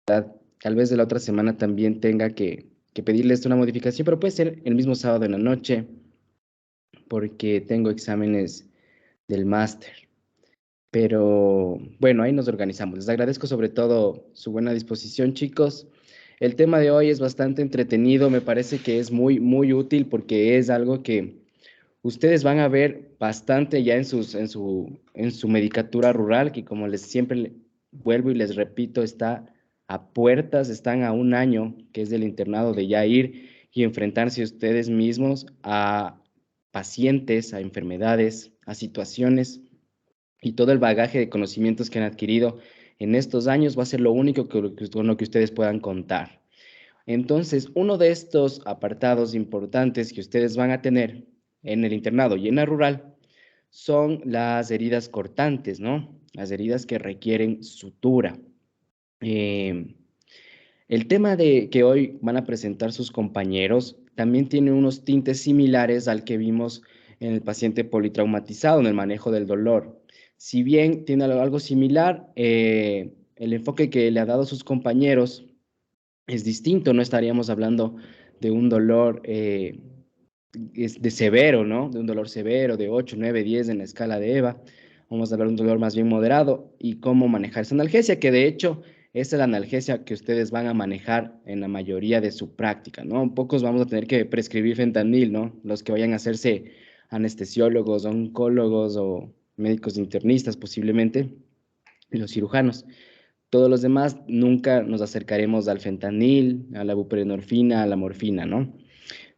Tal vez de la otra semana también tenga que pedirles una modificación, pero puede ser el mismo sábado en la noche, porque tengo exámenes del máster. Pero bueno, ahí nos organizamos. Les agradezco sobre todo su buena disposición, chicos. El tema de hoy es bastante entretenido, me parece que es muy, muy útil porque es algo que ustedes van a ver bastante ya en su medicatura rural, que como les siempre vuelvo y les repito, está a puertas, están a un año, que es del internado, de ya ir y enfrentarse ustedes mismos a pacientes, a enfermedades, a situaciones y todo el bagaje de conocimientos que han adquirido en estos años va a ser lo único con lo que ustedes puedan contar. Entonces, uno de estos apartados importantes que ustedes van a tener en el internado y en la rural son las heridas cortantes, ¿no? Las heridas que requieren sutura. Eh, el tema de que hoy van a presentar sus compañeros también tiene unos tintes similares al que vimos en el paciente politraumatizado, en el manejo del dolor. Si bien tiene algo similar, el enfoque que le ha dado a sus compañeros es distinto, no estaríamos hablando de un dolor de severo, ¿no? De un dolor severo, de 8, 9, 10 en la escala de EVA. Vamos a hablar de un dolor más bien moderado y cómo manejar esa analgesia, que de hecho esa es la analgesia que ustedes van a manejar en la mayoría de su práctica, ¿no? Pocos vamos a tener que prescribir fentanil, ¿no? Los que vayan a hacerse anestesiólogos, oncólogos o médicos internistas posiblemente, y los cirujanos. Todos los demás nunca nos acercaremos al fentanil, a la buprenorfina, a la morfina, ¿no?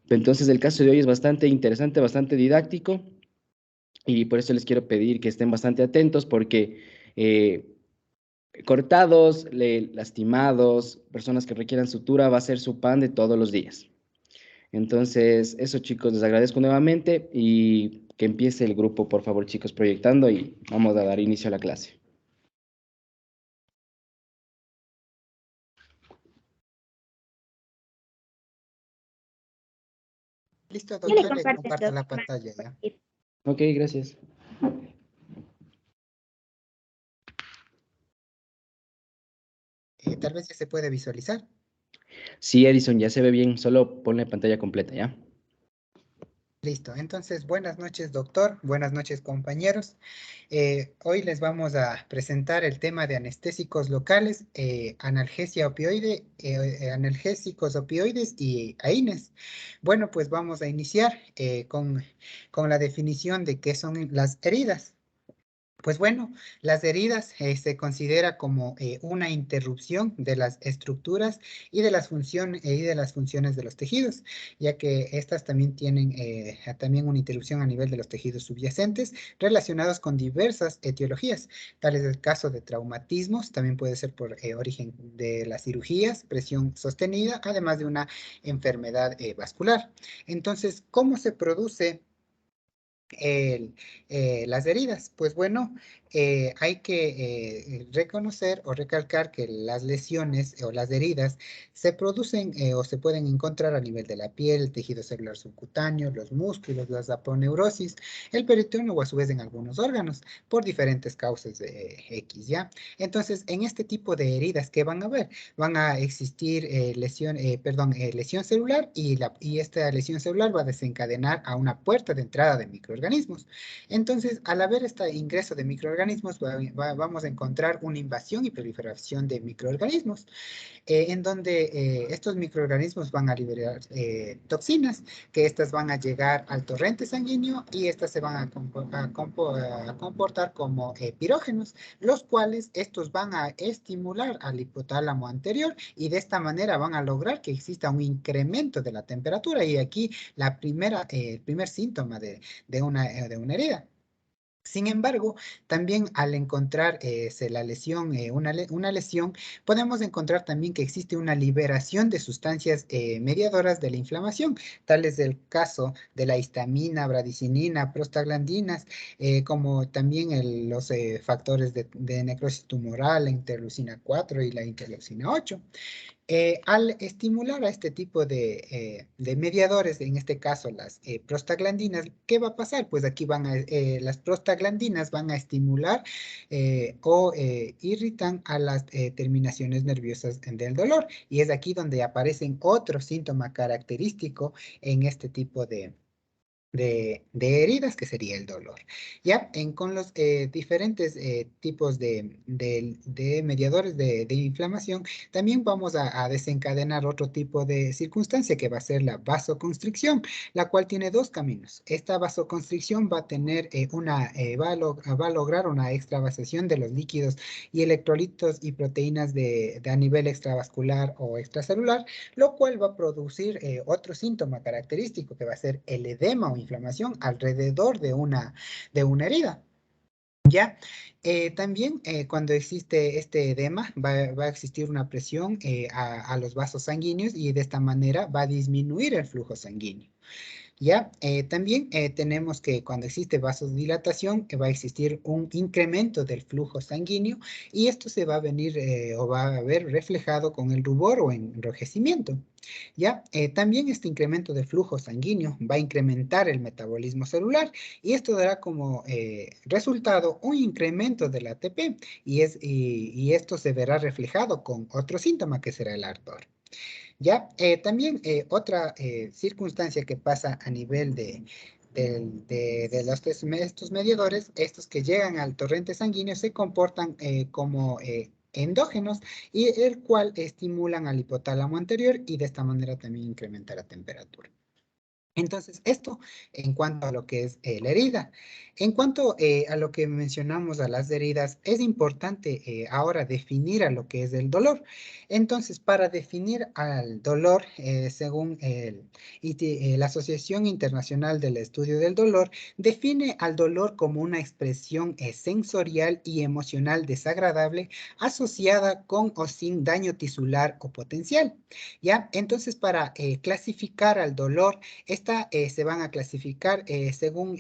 Entonces el caso de hoy es bastante interesante, bastante didáctico y por eso les quiero pedir que estén bastante atentos porque eh, cortados, lastimados, personas que requieran sutura va a ser su pan de todos los días. Entonces, eso chicos, les agradezco nuevamente y que empiece el grupo, por favor chicos, proyectando y vamos a dar inicio a la clase. Listo, Ya le doctor, le comparto, comparto doctor. la pantalla ya. Ok, gracias. Tal vez ya se puede visualizar. Sí, Edison, ya se ve bien, solo ponle pantalla completa, ¿ya? Listo, entonces buenas noches, doctor, buenas noches, compañeros. Hoy les vamos a presentar el tema de anestésicos locales, analgesia opioide, analgésicos opioides y AINES. Bueno, pues vamos a iniciar con la definición de qué son las heridas. Pues bueno, las heridas se considera como una interrupción de las estructuras y de las funciones de los tejidos, ya que estas también tienen también una interrupción a nivel de los tejidos subyacentes relacionados con diversas etiologías. Tal es el caso de traumatismos, también puede ser por origen de las cirugías, presión sostenida, además de una enfermedad vascular. Entonces, ¿cómo se produce las heridas? Pues bueno, hay que reconocer o recalcar que las lesiones o las heridas se producen o se pueden encontrar a nivel de la piel, el tejido celular subcutáneo, los músculos, las aponeurosis, el peritoneo o a su vez en algunos órganos por diferentes causas de X, ¿ya? Entonces, en este tipo de heridas, ¿qué van a haber? Van a existir lesión celular y esta lesión celular va a desencadenar a una puerta de entrada de microorganismos. Entonces, al haber este ingreso de microorganismos, vamos a encontrar una invasión y proliferación de microorganismos en donde estos microorganismos van a liberar toxinas, que estas van a llegar al torrente sanguíneo y estas se van a comportar como pirógenos, los cuales estos van a estimular al hipotálamo anterior y de esta manera van a lograr que exista un incremento de la temperatura y aquí el primer síntoma de una herida. Sin embargo, también al encontrar la lesión, una lesión, podemos encontrar también que existe una liberación de sustancias mediadoras de la inflamación, tal es el caso de la histamina, bradicinina, prostaglandinas, como también los factores de necrosis tumoral, la interleucina 4 y la interleucina 8. Al estimular a este tipo de mediadores, en este caso las prostaglandinas, ¿qué va a pasar? Pues aquí las prostaglandinas van a estimular o irritan a las terminaciones nerviosas del dolor. Y es aquí donde aparecen otro síntoma característico en este tipo de heridas, que sería el dolor. Ya, con los diferentes tipos de mediadores de inflamación, también vamos a desencadenar otro tipo de circunstancia que va a ser la vasoconstricción, la cual tiene dos caminos. Esta vasoconstricción va a tener va a lograr una extravasación de los líquidos y electrolitos y proteínas a nivel extravascular o extracelular, lo cual va a producir otro síntoma característico que va a ser el edema o inflamación alrededor de una herida. ¿Ya? También cuando existe este edema va a existir una presión a los vasos sanguíneos y de esta manera va a disminuir el flujo sanguíneo. ¿Ya? También tenemos que cuando existe vasodilatación va a existir un incremento del flujo sanguíneo y esto se va a venir o va a ver reflejado con el rubor o enrojecimiento. ¿Ya? También este incremento de flujo sanguíneo va a incrementar el metabolismo celular y esto dará como resultado un incremento del ATP y esto se verá reflejado con otro síntoma que será el ardor. ¿Ya? También otra circunstancia que pasa a nivel estos mediadores, estos que llegan al torrente sanguíneo, se comportan como endógenos y el cual estimulan al hipotálamo anterior y de esta manera también incrementa la temperatura. Entonces, esto en cuanto a lo que es la herida. En cuanto a lo que mencionamos a las heridas, es importante ahora definir a lo que es el dolor. Entonces, para definir al dolor, según la Asociación Internacional del Estudio del Dolor, define al dolor como una expresión sensorial y emocional desagradable asociada con o sin daño tisular o potencial. ¿Ya? Entonces, para clasificar al dolor, se van a clasificar según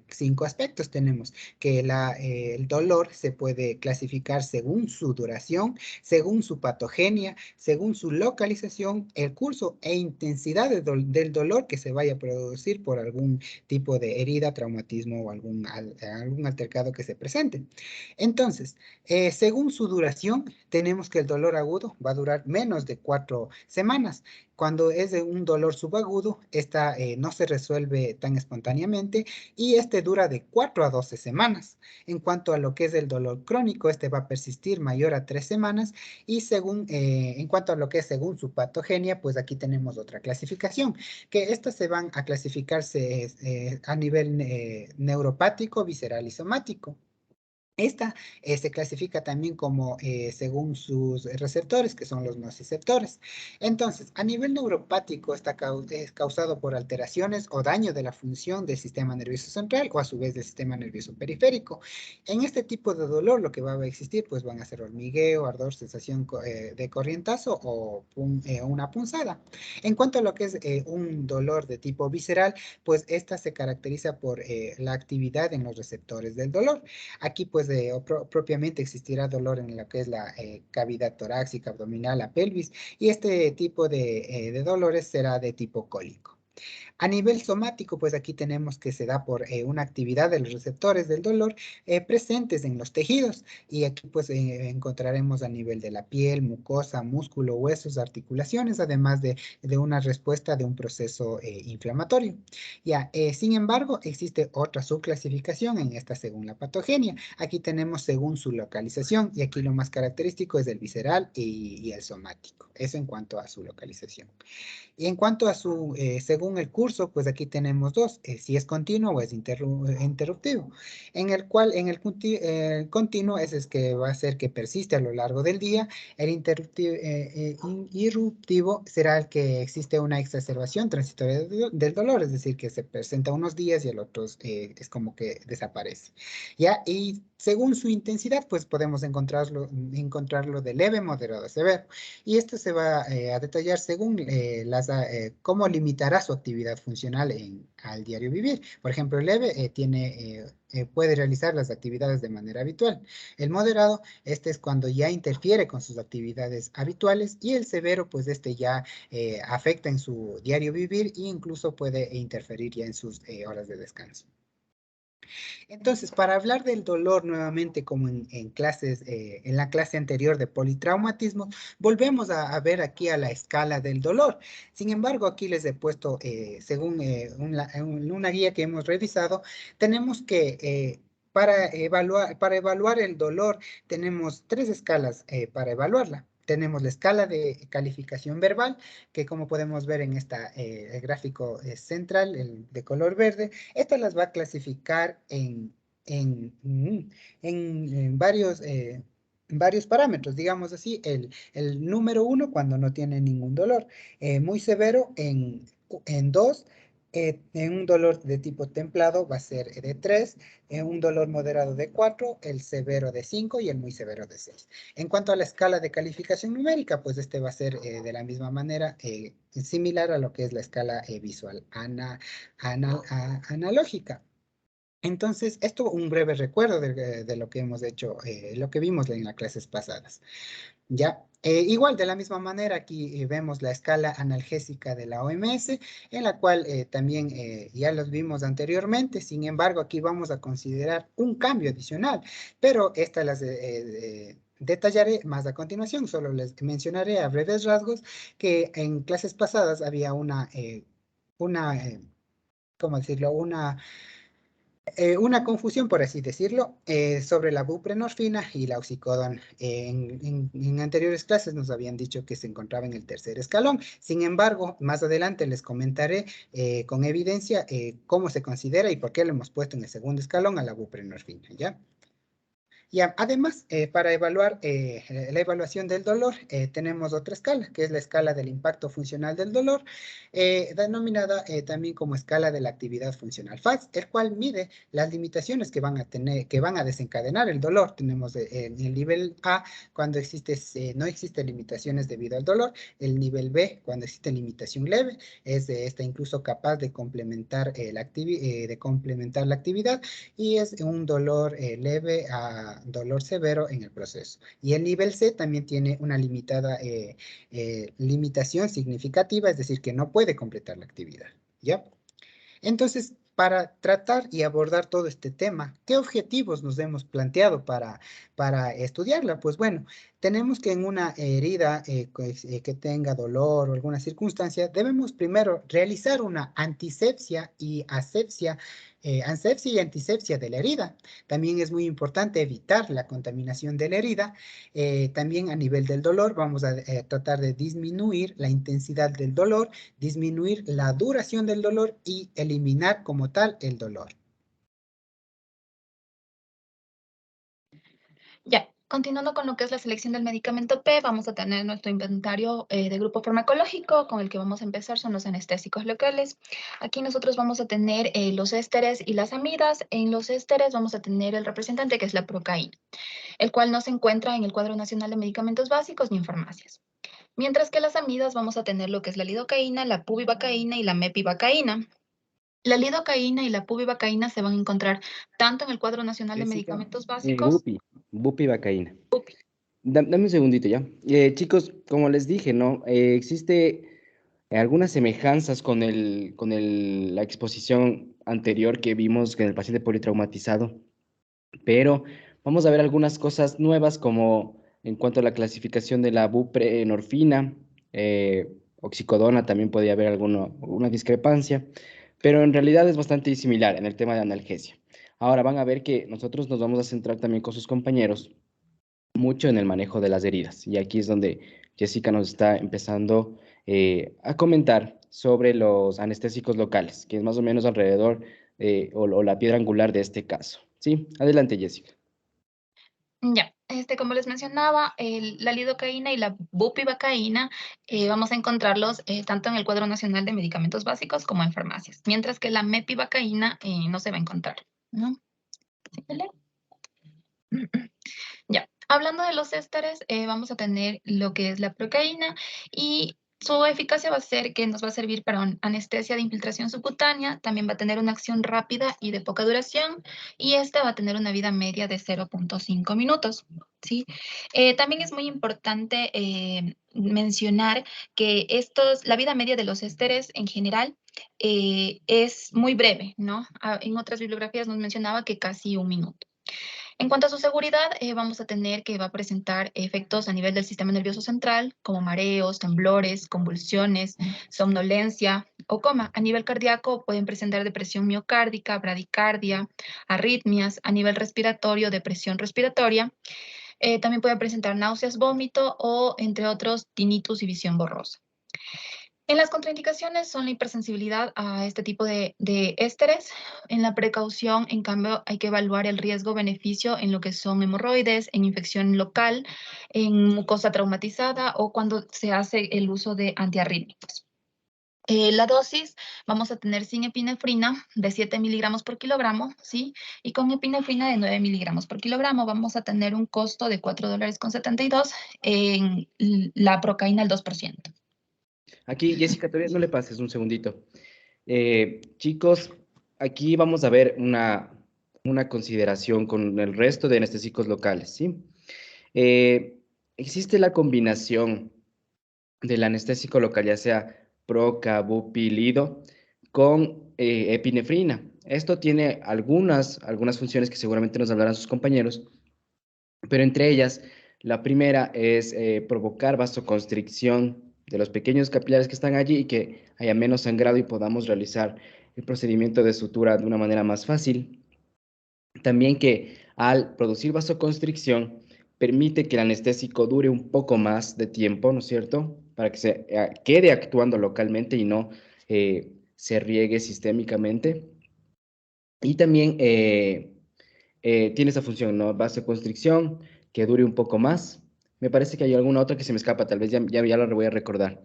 5 aspectos. Tenemos que el dolor se puede clasificar según su duración, según su patogenia, según su localización, el curso e intensidad del dolor que se vaya a producir por algún tipo de herida, traumatismo o algún altercado que se presente. Entonces, según su duración, tenemos que el dolor agudo va a durar menos de 4 semanas. Cuando es de un dolor subagudo, esta no se resuelve tan espontáneamente y este dura de 4 a 12 semanas. En cuanto a lo que es el dolor crónico, este va a persistir mayor a 3 semanas y en cuanto a lo que es según su patogenia, pues aquí tenemos otra clasificación, que estas se van a clasificarse a nivel neuropático, visceral y somático. Esta se clasifica también como según sus receptores, que son los nociceptores. Entonces, a nivel neuropático es causado por alteraciones o daño de la función del sistema nervioso central o a su vez del sistema nervioso periférico. En este tipo de dolor lo que va a existir pues van a ser hormigueo, ardor, sensación de corrientazo o una punzada. En cuanto a lo que es un dolor de tipo visceral, pues esta se caracteriza por la actividad en los receptores del dolor. Aquí pues propiamente existirá dolor en lo que es la cavidad torácica, abdominal, la pelvis, y este tipo de dolores será de tipo cólico. A nivel somático, pues aquí tenemos que se da por una actividad de los receptores del dolor presentes en los tejidos y aquí pues encontraremos a nivel de la piel, mucosa, músculo, huesos, articulaciones, además de una respuesta de un proceso inflamatorio. Ya, sin embargo, existe otra subclasificación en esta según la patogenia. Aquí tenemos según su localización y aquí lo más característico es el visceral y el somático. Eso en cuanto a su localización. Y en cuanto a según el curso, pues aquí tenemos dos, si es continuo o es interruptivo, en el cual en el continuo es que va a ser que persiste a lo largo del día, el irruptivo será el que existe una exacerbación transitoria del dolor, es decir, que se presenta unos días y el otro es como que desaparece. ¿Ya? Y según su intensidad, pues podemos encontrarlo de leve, moderado, severo. Y esto se va a detallar según cómo limitará su actividad funcional al diario vivir. Por ejemplo, el leve puede realizar las actividades de manera habitual. El moderado, este es cuando ya interfiere con sus actividades habituales, y el severo, pues este ya afecta en su diario vivir e incluso puede interferir ya en sus horas de descanso. Entonces, para hablar del dolor nuevamente, como en clases, en la clase anterior de politraumatismo, volvemos a ver aquí a la escala del dolor. Sin embargo, aquí les he puesto, según una guía que hemos revisado, tenemos que, para evaluar el dolor, tenemos tres escalas para evaluarla. Tenemos la escala de calificación verbal, que como podemos ver en el gráfico central, el de color verde, esta las va a clasificar en, mm, en varios parámetros, digamos así. El número 1 cuando no tiene ningún dolor, muy severo en 2, en un dolor de tipo templado va a ser de 3, un dolor moderado de 4, el severo de 5 y el muy severo de 6. En cuanto a la escala de calificación numérica, pues este va a ser de la misma manera, similar a lo que es la escala visual analógica. Entonces, esto un breve recuerdo de lo que hemos hecho, lo que vimos en las clases pasadas. Ya, igual de la misma manera, aquí vemos la escala analgésica de la OMS, en la cual también ya los vimos anteriormente. Sin embargo, aquí vamos a considerar un cambio adicional, pero estas las detallaré más a continuación. Solo les mencionaré a breves rasgos que en clases pasadas había ¿cómo decirlo? Una confusión, por así decirlo, sobre la buprenorfina y la oxicodona. En anteriores clases nos habían dicho que se encontraba en el tercer escalón. Sin embargo, más adelante les comentaré con evidencia cómo se considera y por qué lo hemos puesto en el segundo escalón a la buprenorfina, ¿ya? Y además, para evaluar la evaluación del dolor, tenemos otra escala, que es la escala del impacto funcional del dolor, denominada también como escala de la actividad funcional FAS, el cual mide las limitaciones que van a tener, que van a desencadenar el dolor. Tenemos en el nivel A, cuando no existen limitaciones debido al dolor; el nivel B, cuando existe limitación leve, es esta incluso capaz de complementar, de complementar la actividad, y es un dolor leve a dolor severo en el proceso. Y el nivel C también tiene una limitación significativa, es decir, que no puede completar la actividad, ¿ya? Entonces, para tratar y abordar todo este tema, ¿qué objetivos nos hemos planteado para estudiarla? Pues bueno, tenemos que en una herida que tenga dolor o alguna circunstancia, debemos primero realizar una antisepsia y asepsia, asepsia y antisepsia de la herida. También es muy importante evitar la contaminación de la herida. También a nivel del dolor, vamos a tratar de disminuir la intensidad del dolor, disminuir la duración del dolor y eliminar como tal el dolor. Ya, continuando con lo que es la selección del medicamento P, vamos a tener nuestro inventario de grupo farmacológico. Con el que vamos a empezar son los anestésicos locales. Aquí nosotros vamos a tener los ésteres y las amidas. En los ésteres vamos a tener el representante, que es la procaína, el cual no se encuentra en el Cuadro Nacional de Medicamentos Básicos ni en farmacias. Mientras que las amidas vamos a tener lo que es la lidocaína, la bupivacaína y la mepivacaína. La lidocaína y la bupivacaína se van a encontrar tanto en el Cuadro Nacional de Jessica, Medicamentos Básicos. bupivacaína. Dame un segundito ya. Chicos, como les dije, ¿no? Existe algunas semejanzas con la exposición anterior que vimos en el paciente politraumatizado, pero vamos a ver algunas cosas nuevas, como en cuanto a la clasificación de la buprenorfina, oxicodona, también podría haber una discrepancia, pero en realidad es bastante similar en el tema de analgesia. Ahora van a ver que nosotros nos vamos a centrar también con sus compañeros mucho en el manejo de las heridas. Y aquí es donde Jessica nos está empezando a comentar sobre los anestésicos locales, que es más o menos alrededor o la piedra angular de este caso. Sí, adelante, Jessica. Ya, como les mencionaba, la lidocaína y la bupivacaína vamos a encontrarlos tanto en el Cuadro Nacional de Medicamentos Básicos como en farmacias, mientras que la mepivacaína no se va a encontrar, ¿no? ¿Sí, Belén? Ya, hablando de los ésteres, vamos a tener lo que es la procaína, y Su eficacia va a ser que nos va a servir para anestesia de infiltración subcutánea, también va a tener una acción rápida y de poca duración, y esta va a tener una vida media de 0.5 minutos, ¿sí? También es muy importante mencionar que la vida media de los ésteres en general es muy breve, ¿no? En otras bibliografías nos mencionaba que casi un minuto. En cuanto a su seguridad, vamos a tener que va a presentar efectos a nivel del sistema nervioso central, como mareos, temblores, convulsiones, somnolencia o coma. A nivel cardíaco pueden presentar depresión miocárdica, bradicardia, arritmias. A nivel respiratorio, depresión respiratoria. También pueden presentar náuseas, vómito o, entre otros, tinnitus y visión borrosa. En las contraindicaciones son la hipersensibilidad a este tipo de ésteres. En la precaución, en cambio, hay que evaluar el riesgo-beneficio en lo que son hemorroides, en infección local, en mucosa traumatizada o cuando se hace el uso de antiarrítmicos. La dosis vamos a tener sin epinefrina de 7 miligramos por kilogramo, ¿sí? Y con epinefrina de 9 miligramos por kilogramo vamos a tener un costo de $4.72 en la procaína al 2%. Aquí, Jessica, todavía no le pases un segundito. Chicos, aquí vamos a ver una consideración con el resto de anestésicos locales, ¿sí? Existe la combinación del anestésico local, ya sea proca, bupi, lido, con epinefrina. Esto tiene algunas funciones que seguramente nos hablarán sus compañeros, pero entre ellas, la primera es provocar vasoconstricción de los pequeños capilares que están allí y que haya menos sangrado y podamos realizar el procedimiento de sutura de una manera más fácil. También que al producir vasoconstricción permite que el anestésico dure un poco más de tiempo, ¿no es cierto? Para que se quede actuando localmente y no se riegue sistémicamente. Y también tiene esa función, ¿no? Vasoconstricción, que dure un poco más. Me parece que hay alguna otra que se me escapa, tal vez ya la voy a recordar.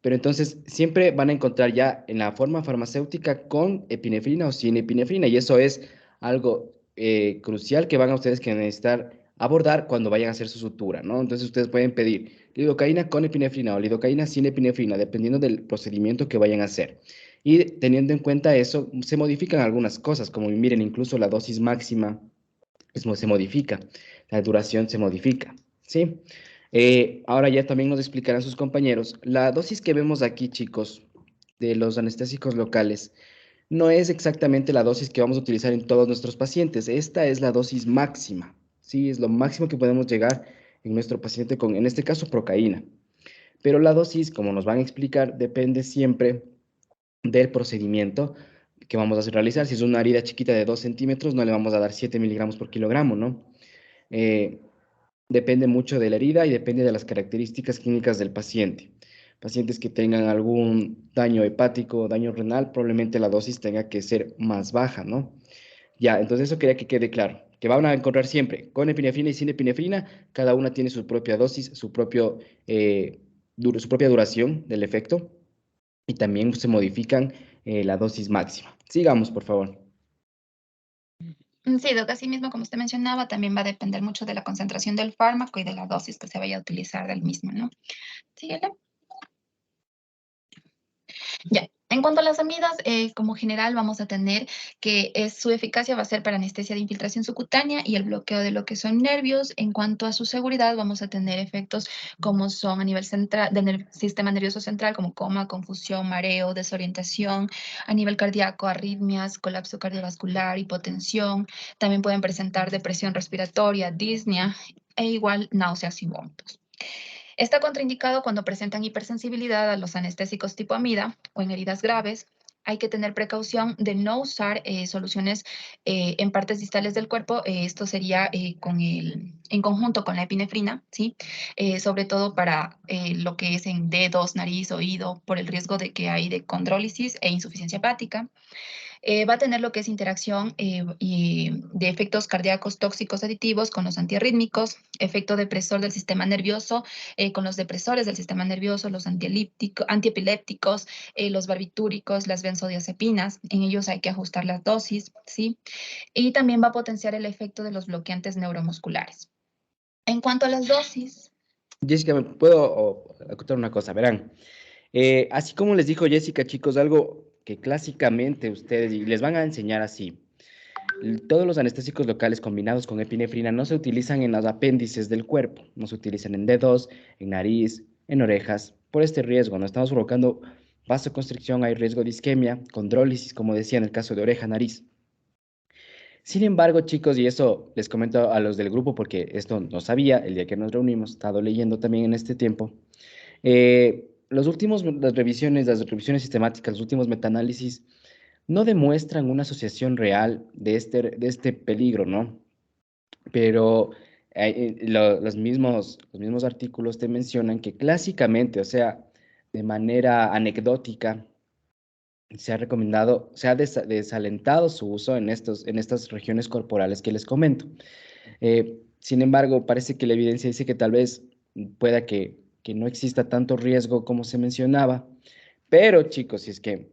Pero entonces siempre van a encontrar ya en la forma farmacéutica con epinefrina o sin epinefrina, y eso es algo crucial que van a ustedes que necesitar abordar cuando vayan a hacer su sutura, ¿no? Entonces ustedes pueden pedir lidocaína con epinefrina o lidocaína sin epinefrina, dependiendo del procedimiento que vayan a hacer. Y teniendo en cuenta eso, se modifican algunas cosas, como miren, incluso la dosis máxima se modifica, la duración se modifica, ¿sí? Ahora ya también nos explicarán sus compañeros. La dosis que vemos aquí, chicos, de los anestésicos locales, no es exactamente la dosis que vamos a utilizar en todos nuestros pacientes. Esta es la dosis máxima, ¿sí? Es lo máximo que podemos llegar en nuestro paciente con, en este caso, procaína. Pero la dosis, como nos van a explicar, depende siempre del procedimiento que vamos a realizar. Si es una herida chiquita de 2 centímetros, no le vamos a dar 7 miligramos por kilogramo, ¿no? Depende mucho de la herida y depende de las características clínicas del paciente. Pacientes que tengan algún daño hepático o daño renal, probablemente la dosis tenga que ser más baja, ¿no? Ya, entonces eso quería que quede claro, que van a encontrar siempre con epinefrina y sin epinefrina, cada una tiene su propia dosis, su propia duración del efecto, y también se modifican la dosis máxima. Sigamos, por favor. Sí, Doc, así mismo como usted mencionaba, también va a depender mucho de la concentración del fármaco y de la dosis que se vaya a utilizar del mismo, ¿no? Síguele. Ya. En cuanto a las amidas, como general vamos a tener que su eficacia va a ser para anestesia de infiltración subcutánea y el bloqueo de lo que son nervios. En cuanto a su seguridad, vamos a tener efectos como son a nivel central del sistema nervioso central, como coma, confusión, mareo, desorientación, a nivel cardíaco, arritmias, colapso cardiovascular, hipotensión. También pueden presentar depresión respiratoria, disnea e igual náuseas y vómitos. Está contraindicado cuando presentan hipersensibilidad a los anestésicos tipo amida o en heridas graves. Hay que tener precaución de no usar soluciones en partes distales del cuerpo. Esto sería en conjunto con la epinefrina, ¿sí? Sobre todo para lo que es en dedos, nariz, oído, por el riesgo de que hay de condrólisis e insuficiencia hepática. Va a tener lo que es interacción y de efectos cardíacos tóxicos aditivos con los antiarrítmicos, efecto depresor del sistema nervioso con los depresores del sistema nervioso, los antiepilépticos, los barbitúricos, las benzodiazepinas. En ellos hay que ajustar las dosis, ¿sí? Y también va a potenciar el efecto de los bloqueantes neuromusculares. En cuanto a las dosis. Jessica, ¿me puedo acotar una cosa? Verán, Así como les dijo Jessica, chicos, algo que clásicamente ustedes, y les van a enseñar así, todos los anestésicos locales combinados con epinefrina no se utilizan en los apéndices del cuerpo, no se utilizan en dedos, en nariz, en orejas, por este riesgo, no estamos provocando vasoconstricción, hay riesgo de isquemia, condrólisis, como decía en el caso de oreja, nariz. Sin embargo, chicos, y eso les comento a los del grupo porque esto no sabía el día que nos reunimos, he estado leyendo también en este tiempo. Las revisiones sistemáticas, los últimos metaanálisis no demuestran una asociación real de este peligro, ¿no? Pero los mismos artículos te mencionan que clásicamente, o sea, de manera anecdótica, se ha recomendado, se ha desalentado su uso en estas regiones corporales que les comento. Sin embargo, parece que la evidencia dice que tal vez pueda que no exista tanto riesgo como se mencionaba, pero chicos, si es que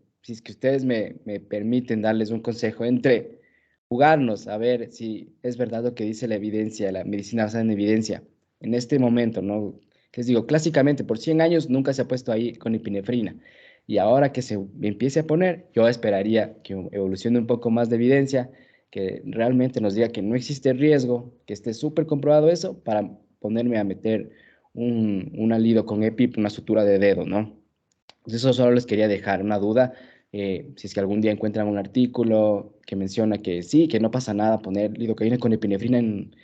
ustedes me permiten darles un consejo entre jugarnos a ver si es verdad lo que dice la evidencia, la medicina basada en evidencia, en este momento, ¿no? Que les digo, clásicamente por 100 años nunca se ha puesto ahí con epinefrina. Y ahora que se empiece a poner, yo esperaría que evolucione un poco más de evidencia, que realmente nos diga que no existe riesgo, que esté súper comprobado eso, para ponerme a meter un alido con EPIP, una sutura de dedo, ¿no? Entonces eso solo les quería dejar una duda. Si es que algún día encuentran un artículo que menciona que sí, que no pasa nada poner lidocaína con epinefrina en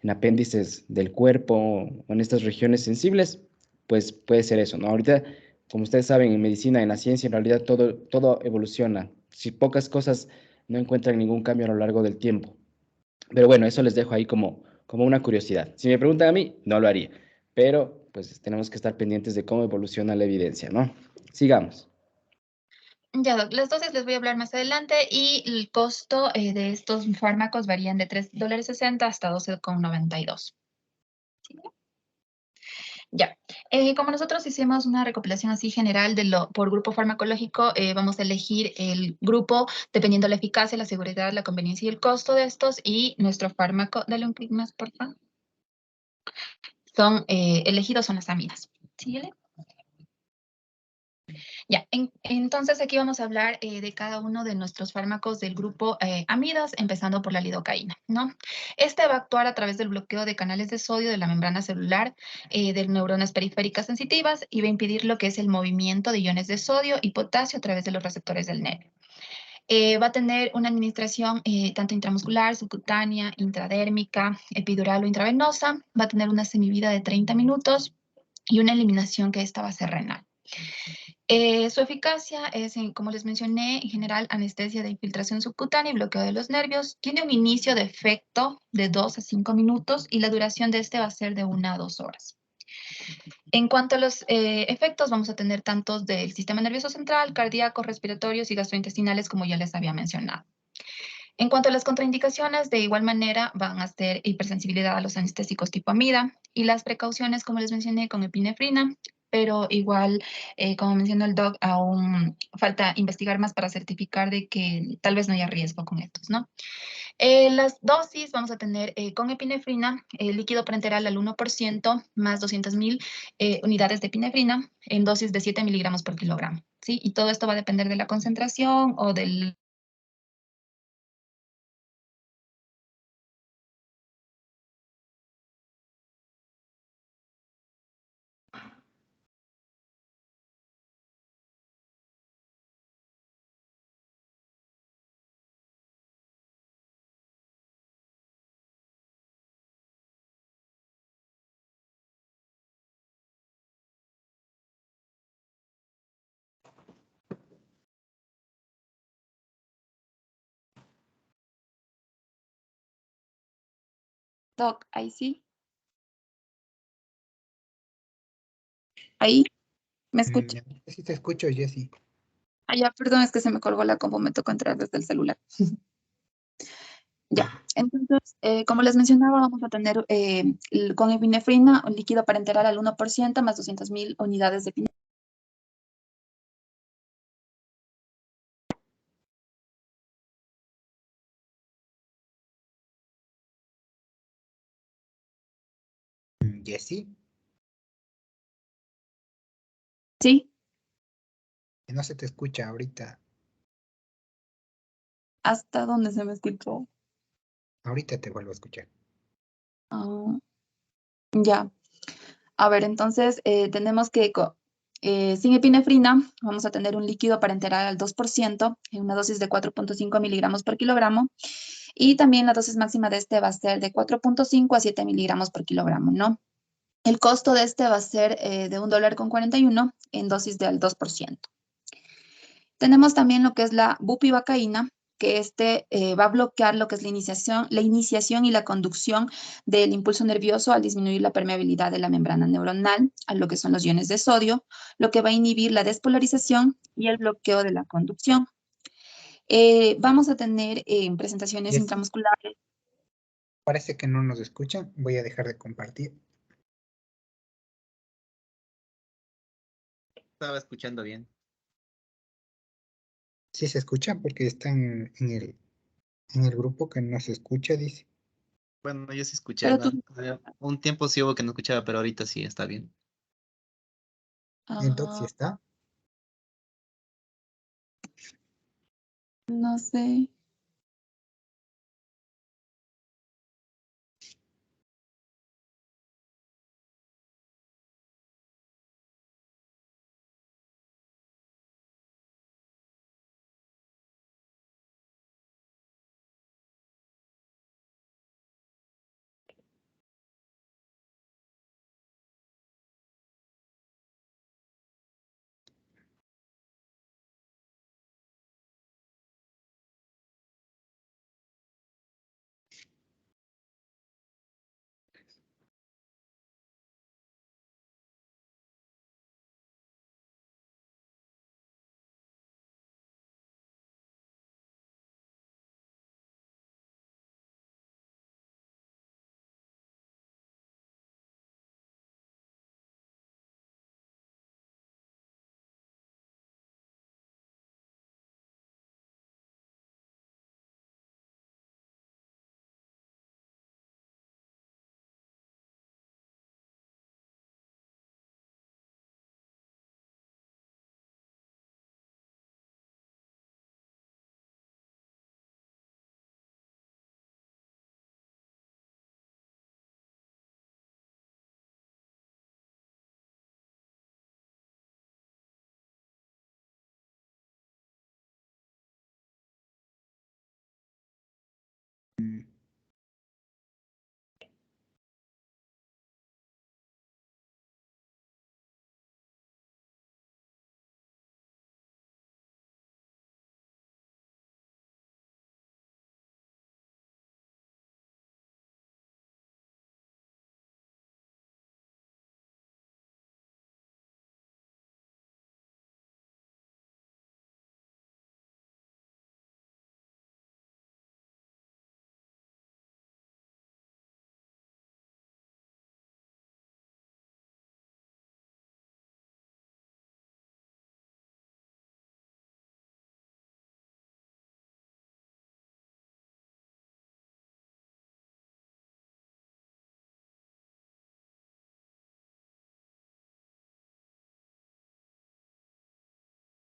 apéndices del cuerpo o en estas regiones sensibles, pues puede ser eso, ¿no? Ahorita, como ustedes saben, en medicina, en la ciencia, en realidad todo evoluciona. Si pocas cosas no encuentran ningún cambio a lo largo del tiempo. Pero bueno, eso les dejo ahí como una curiosidad. Si me preguntan a mí, no lo haría. Pero pues tenemos que estar pendientes de cómo evoluciona la evidencia, ¿no? Sigamos. Ya, Doc, las dosis les voy a hablar más adelante y el costo de estos fármacos varían de $3.60 hasta 12,92. ¿Sí? Ya, como nosotros hicimos una recopilación así general por grupo farmacológico, vamos a elegir el grupo dependiendo de la eficacia, la seguridad, la conveniencia y el costo de estos y nuestro fármaco, dale un clic más, por favor, elegidos son las aminas. ¿Síguele? Ya, entonces aquí vamos a hablar de cada uno de nuestros fármacos del grupo amidas, empezando por la lidocaína, ¿no? Este va a actuar a través del bloqueo de canales de sodio de la membrana celular de neuronas periféricas sensitivas y va a impedir lo que es el movimiento de iones de sodio y potasio a través de los receptores del nervio. Va a tener una administración tanto intramuscular, subcutánea, intradérmica, epidural o intravenosa. Va a tener una semivida de 30 minutos y una eliminación que esta va a ser renal. Su eficacia es, como les mencioné, en general anestesia de infiltración subcutánea y bloqueo de los nervios. Tiene un inicio de efecto de 2 a 5 minutos y la duración de este va a ser de 1 a 2 horas. En cuanto a los efectos, vamos a tener tantos del sistema nervioso central, cardíacos, respiratorios y gastrointestinales, como ya les había mencionado. En cuanto a las contraindicaciones, de igual manera van a ser hipersensibilidad a los anestésicos tipo amida y las precauciones, como les mencioné, con epinefrina, pero igual, como mencionó el doc, aún falta investigar más para certificar de que tal vez no haya riesgo con estos, ¿no? Las dosis vamos a tener con epinefrina, líquido parenteral al 1% más 200.000 unidades de epinefrina en dosis de 7 miligramos por kilogramo, ¿sí? Y todo esto va a depender de la concentración o del. Doc, ahí sí. Ahí, ¿me escucha? Sí te escucho, Jessy. Ah, ya, perdón, es que se me colgó la combo, me tocó entrar desde el celular. Ya, entonces, como les mencionaba, vamos a tener con epinefrina un líquido parenteral al 1% más 200.000 unidades de epinefrina. Jessy. Sí, Que no se te escucha ahorita. ¿Hasta dónde se me escuchó? Ahorita te vuelvo a escuchar. Ah, ya. A ver, entonces tenemos que sin epinefrina vamos a tener un líquido parenteral al 2% en una dosis de 4.5 miligramos por kilogramo. Y también la dosis máxima de este va a ser de 4.5 a 7 miligramos por kilogramo, ¿no? El costo de este va a ser de $1.41 en dosis del 2%. Tenemos también lo que es la bupivacaína, que va a bloquear lo que es la iniciación y la conducción del impulso nervioso al disminuir la permeabilidad de la membrana neuronal a lo que son los iones de sodio, lo que va a inhibir la despolarización y el bloqueo de la conducción. Vamos a tener presentaciones Y esto intramusculares. parece que no nos escuchan. Voy a dejar de compartir. Estaba escuchando bien. Sí se escucha porque están en el grupo que no se escucha, dice. Bueno, yo sí escuché, Pero ¿no? tú, O sea, un tiempo sí hubo que no escuchaba, pero ahorita sí está bien. Entonces, ¿sí ah, está? no sé.